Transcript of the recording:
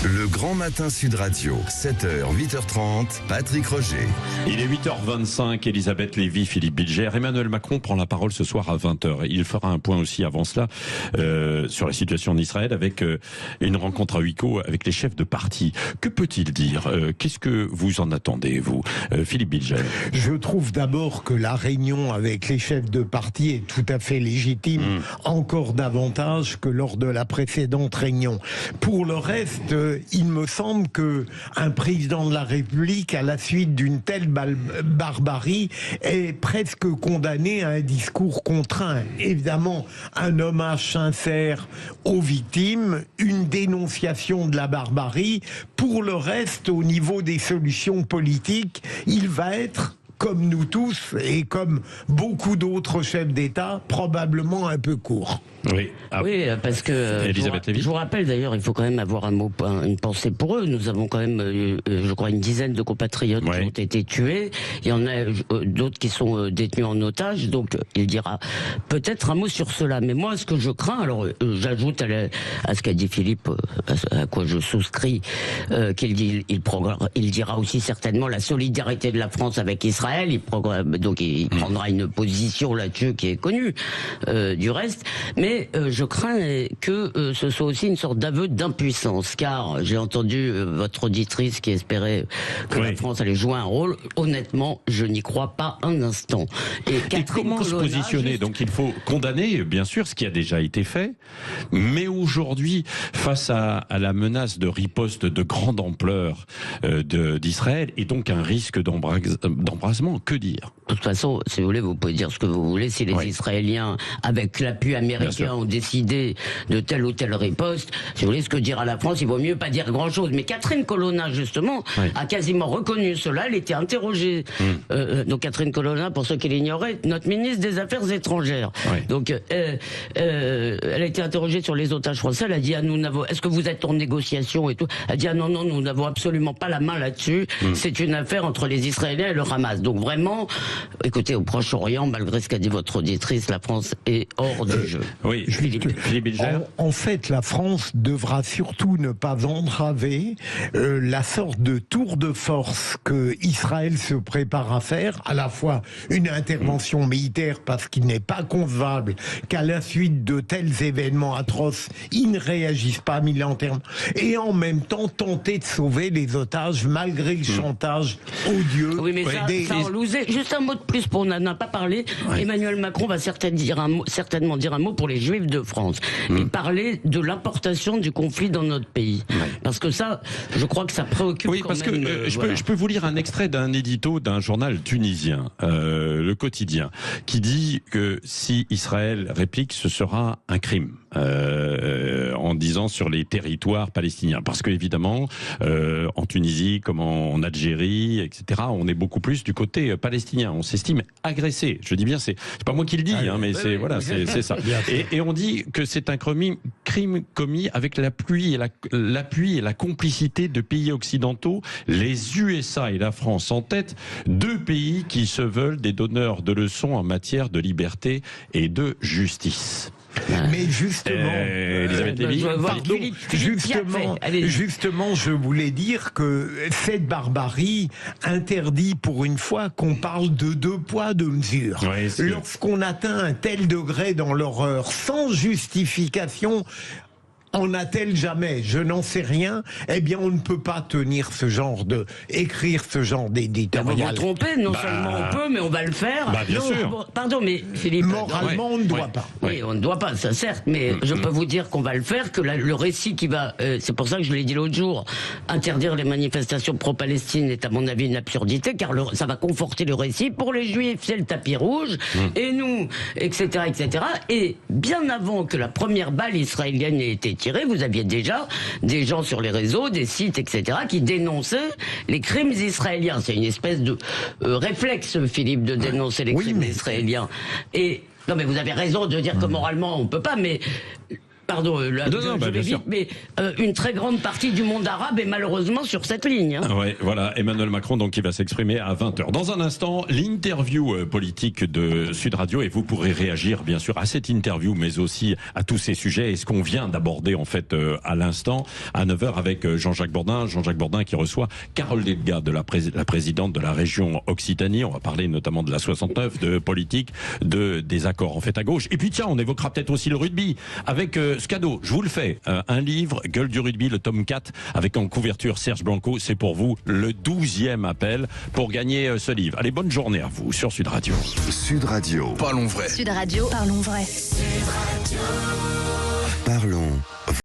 Le Grand Matin Sud Radio, 7h, 8h30, Patrick Roger. Il est 8h25, Elisabeth Lévy, Philippe Bilger. Emmanuel Macron prend la parole ce soir à 20h. Il fera un point aussi avant cela sur la situation en Israël avec une rencontre à huis clos avec les chefs de parti. Que peut-il dire? Qu'est-ce que vous en attendez, vous, Philippe Bilger? Je trouve d'abord que la réunion avec les chefs de parti est tout à fait légitime, encore davantage que lors de la précédente réunion. Pour le reste, il me semble que un président de la République, à la suite d'une telle barbarie, est presque condamné à un discours contraint. Évidemment, un hommage sincère aux victimes, une dénonciation de la barbarie. Pour le reste, au niveau des solutions politiques, il va être, comme nous tous et comme beaucoup d'autres chefs d'État, probablement un peu court. Oui, oui, parce que je vous rappelle d'ailleurs, il faut quand même avoir une pensée pour eux. Nous avons quand même, je crois, une dizaine de compatriotes qui ont été tués. Il y en a d'autres qui sont détenus en otage. Donc, il dira peut-être un mot sur cela. Mais moi, ce que je crains, alors j'ajoute à ce qu'a dit Philippe, à quoi je souscris, il dira aussi certainement la solidarité de la France avec Israël. Il prendra une position là-dessus qui est connue du reste. Mais je crains que ce soit aussi une sorte d'aveu d'impuissance, car j'ai entendu votre auditrice qui espérait que la France allait jouer un rôle. Honnêtement, je n'y crois pas un instant. Et comment se positionner? Donc il faut condamner, bien sûr, ce qui a déjà été fait, mais aujourd'hui, face à la menace de riposte de grande ampleur d'Israël, et donc un risque d'embrasement, que dire? De toute façon, si vous voulez, vous pouvez dire ce que vous voulez. Si les Israéliens, avec l'appui américain, ont décidé de telle ou telle riposte, si vous voulez, ce que dira la France, il vaut mieux pas dire grand-chose. Mais Catherine Colonna, justement, a quasiment reconnu cela. Elle était interrogée. Donc Catherine Colonna, pour ceux qui l'ignoraient, notre ministre des Affaires étrangères. Donc elle a été interrogée sur les otages français. Elle a dit, est-ce que vous êtes en négociation et tout? Elle a dit, non, nous n'avons absolument pas la main là-dessus. C'est une affaire entre les Israéliens et le Hamas. Donc vraiment, écoutez, au Proche-Orient, malgré ce qu'a dit votre auditrice, la France est hors du jeu. Oui, Philippe Bilger. En fait, la France devra surtout ne pas entraver la sorte de tour de force que Israël se prépare à faire, à la fois une intervention militaire, parce qu'il n'est pas concevable qu'à la suite de tels événements atroces, ils ne réagissent pas militairement, et en même temps tenter de sauver les otages malgré le chantage odieux. Oui, mais ça en lousait. Juste un mot de plus pour n'en pas parler. Emmanuel Macron va certainement dire un mot pour les Juifs de France et parler de l'importation du conflit dans notre pays. Parce que ça, je crois que ça préoccupe quand parce même, que je peux vous lire un extrait d'un édito d'un journal tunisien, Le Quotidien, qui dit que si Israël réplique, ce sera un crime. En disant sur les territoires palestiniens, parce que évidemment en Tunisie comme en Algérie, etc., on est beaucoup plus du côté palestinien, on s'estime agressé. Je dis bien, c'est pas moi qui le dis, mais c'est ça. Et on dit que c'est un crime commis avec l'appui et la complicité de pays occidentaux, les USA et la France en tête, deux pays qui se veulent des donneurs de leçons en matière de liberté et de justice. Mais justement, Elisabeth Lévy, justement, je voulais dire que cette barbarie interdit pour une fois qu'on parle de deux poids, deux mesures. Lorsqu'on atteint un tel degré dans l'horreur, sans justification, en a-t-elle jamais? Je n'en sais rien. Eh bien, on ne peut pas écrire ce genre d'éditorial. Vous vous trompez, non seulement on peut, mais on va le faire. Bien sûr. Pardon, mais Philippe. Moralement, on ne doit pas. Oui, on ne doit pas, ça certes, mais je peux vous dire qu'on va le faire, que le récit qui va, c'est pour ça que je l'ai dit l'autre jour, interdire les manifestations pro-Palestine est à mon avis une absurdité, car ça va conforter le récit. Pour les Juifs, c'est le tapis rouge, et nous, etc., etc. Et bien avant que la première balle israélienne ait été tirée, vous aviez déjà des gens sur les réseaux, des sites, etc., qui dénonçaient les crimes israéliens. C'est une espèce de réflexe, Philippe, de dénoncer les crimes israéliens. Et non, mais vous avez raison de dire que moralement on peut pas, mais pardon, je vais vite, mais une très grande partie du monde arabe est malheureusement sur cette ligne. Hein. Ouais, voilà, Emmanuel Macron donc qui va s'exprimer à 20h. Dans un instant, l'interview politique de Sud Radio, et vous pourrez réagir bien sûr à cette interview, mais aussi à tous ces sujets et ce qu'on vient d'aborder en fait à l'instant à 9h avec Jean-Jacques Bourdin. Jean-Jacques Bourdin qui reçoit Carole Delga, de la présidente de la région Occitanie. On va parler notamment de la 69, de politique, des accords en fait à gauche. Et puis tiens, on évoquera peut-être aussi le rugby avec ce cadeau. Je vous le fais, un livre, Gueule du rugby, le tome 4, avec en couverture Serge Blanco. C'est pour vous le 12e appel pour gagner ce livre. Allez, bonne journée à vous sur Sud Radio. Sud Radio. Parlons vrai. Sud Radio, parlons vrai. Parlons